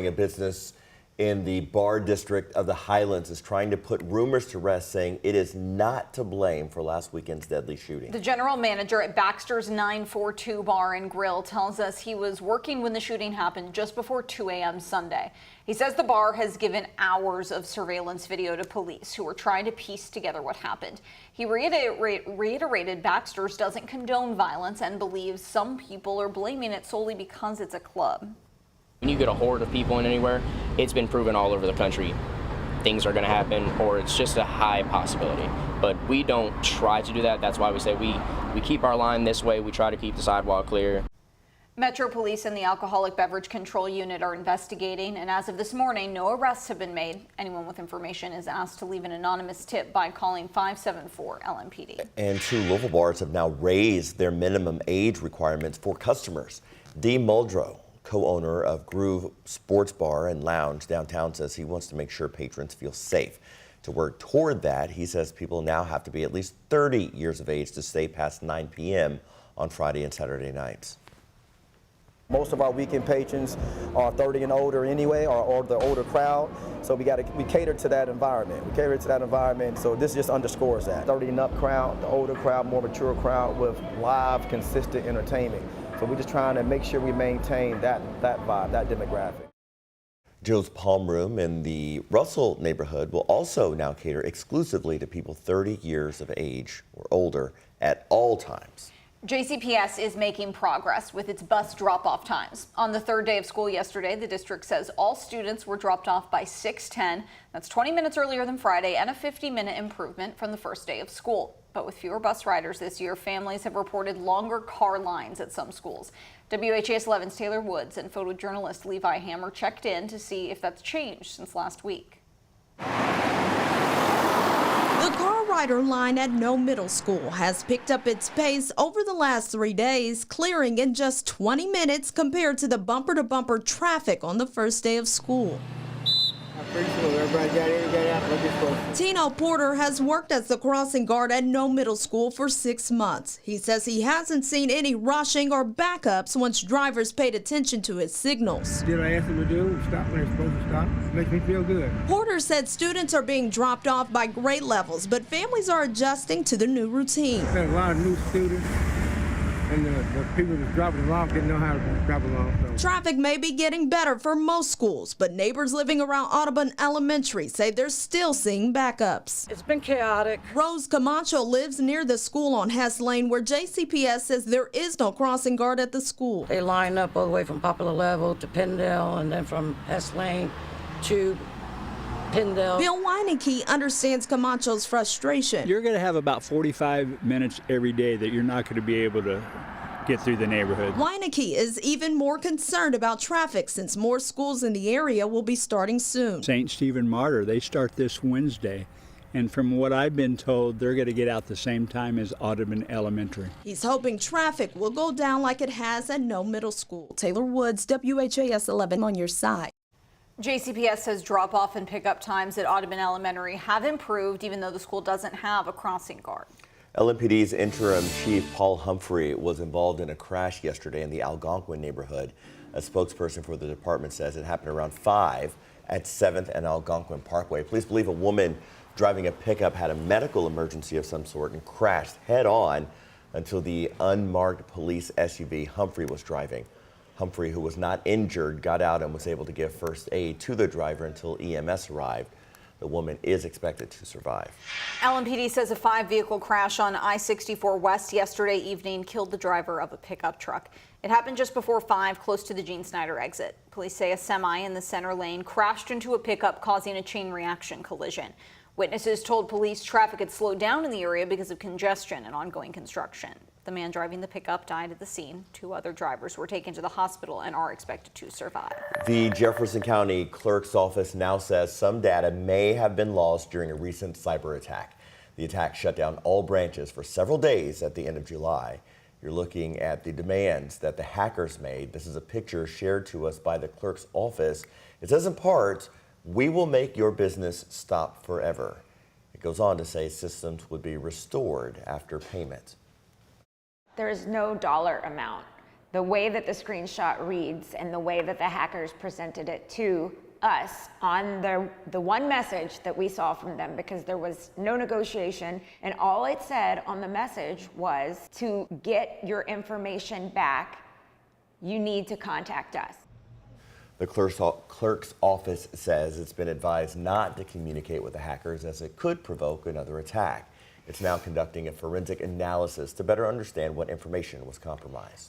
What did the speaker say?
A business in the bar district of the Highlands is trying to put rumors to rest, saying it is not to blame for last weekend's deadly shooting. The general manager at Baxter's 942 Bar and Grill tells us he was working when the shooting happened just before 2 a.m. Sunday. He says the bar has given hours of surveillance video to police who are trying to piece together what happened. He reiterated Baxter's doesn't condone violence and believes some people are blaming it solely because it's a club. When you get a horde of people in anywhere, it's been proven all over the country. Things are going to happen, or it's just a high possibility. But we don't try to do that. That's why we say we keep our line this way. We try to keep the sidewalk clear. Metro Police and the Alcoholic Beverage Control Unit are investigating, and as of this morning, no arrests have been made. Anyone with information is asked to leave an anonymous tip by calling 574-LMPD. And 2 Louisville bars have now raised their minimum age requirements for customers. Dee Muldrow, co-owner of Groove Sports Bar and Lounge downtown, says he wants to make sure patrons feel safe. To work toward that, he says people now have to be at least 30 years of age to stay past 9 p.m. on Friday and Saturday nights. Most of our weekend patrons are 30 and older anyway, or the older crowd. So we cater to that environment. We cater to that environment. So this just underscores that 30 and up crowd, the older crowd, more mature crowd with live, consistent entertainment. So we're just trying to make sure we maintain that vibe, that demographic. Joe's Palm Room in the Russell neighborhood will also now cater exclusively to people 30 years of age or older at all times. JCPS is making progress with its bus drop-off times. On the 3rd day of school yesterday, the district says all students were dropped off by 6:10. That's 20 minutes earlier than Friday and a 50-minute improvement from the first day of school. But with fewer bus riders this year, families have reported longer car lines at some schools. WHAS11's Taylor Woods and photojournalist Levi Hammer checked in to see if that's changed since last week. The car rider line at No Middle School has picked up its pace over the last 3 days, clearing in just 20 minutes compared to the bumper-to-bumper traffic on the first day of school. Tino Porter has worked as the crossing guard at No Middle School for 6 months. He says he hasn't seen any rushing or backups once drivers paid attention to his signals. Did I ask them to do? Stop when they're supposed to stop. It makes me feel good. Porter said students are being dropped off by grade levels, but families are adjusting to the new routine. There's a lot of new students, and the people that's dropping them off didn't know how to drop them off. So. Traffic may be getting better for most schools, but neighbors living around Audubon Elementary say they're still seeing backups. It's been chaotic. Rose Camacho lives near the school on Hess Lane, where JCPS says there is no crossing guard at the school. They line up all the way from Poplar Level to Pendle, and then from Hess Lane to Pendle. Bill Weineke understands Camacho's frustration. You're going to have about 45 minutes every day that you're not going to be able to get through the neighborhood. Weineke is even more concerned about traffic since more schools in the area will be starting soon. St. Stephen Martyr, they start this Wednesday. And from what I've been told, they're going to get out the same time as Audubon Elementary. He's hoping traffic will go down like it has at No Middle School. Taylor Woods, WHAS 11 on your side. JCPS says drop-off and pickup times at Audubon Elementary have improved, even though the school doesn't have a crossing guard. LMPD's interim chief Paul Humphrey was involved in a crash yesterday in the Algonquin neighborhood. A spokesperson for the department says it happened around 5 at 7th and Algonquin Parkway. Police believe a woman driving a pickup had a medical emergency of some sort and crashed head-on until the unmarked police SUV Humphrey was driving. Humphrey, who was not injured, got out and was able to give first aid to the driver until EMS arrived. The woman is expected to survive. LMPD says a 5-vehicle crash on I-64 West yesterday evening killed the driver of a pickup truck. It happened just before 5, close to the Gene Snyder exit. Police say a semi in the center lane crashed into a pickup, causing a chain reaction collision. Witnesses told police traffic had slowed down in the area because of congestion and ongoing construction. The man driving the pickup died at the scene. 2 other drivers were taken to the hospital and are expected to survive. The Jefferson County Clerk's Office now says some data may have been lost during a recent cyber attack. The attack shut down all branches for several days at the end of July. You're looking at the demands that the hackers made. This is a picture shared to us by the Clerk's Office. It says in part, "We will make your business stop forever." It goes on to say systems would be restored after payment. There is no dollar amount The way that the screenshot reads and the way that the hackers presented it to us on the one message that we saw from them, because there was no negotiation, and all it said on the message was, to get your information back, you need to contact us. The clerk's office says it's been advised not to communicate with the hackers as it could provoke another attack. It's now conducting a forensic analysis to better understand what information was compromised.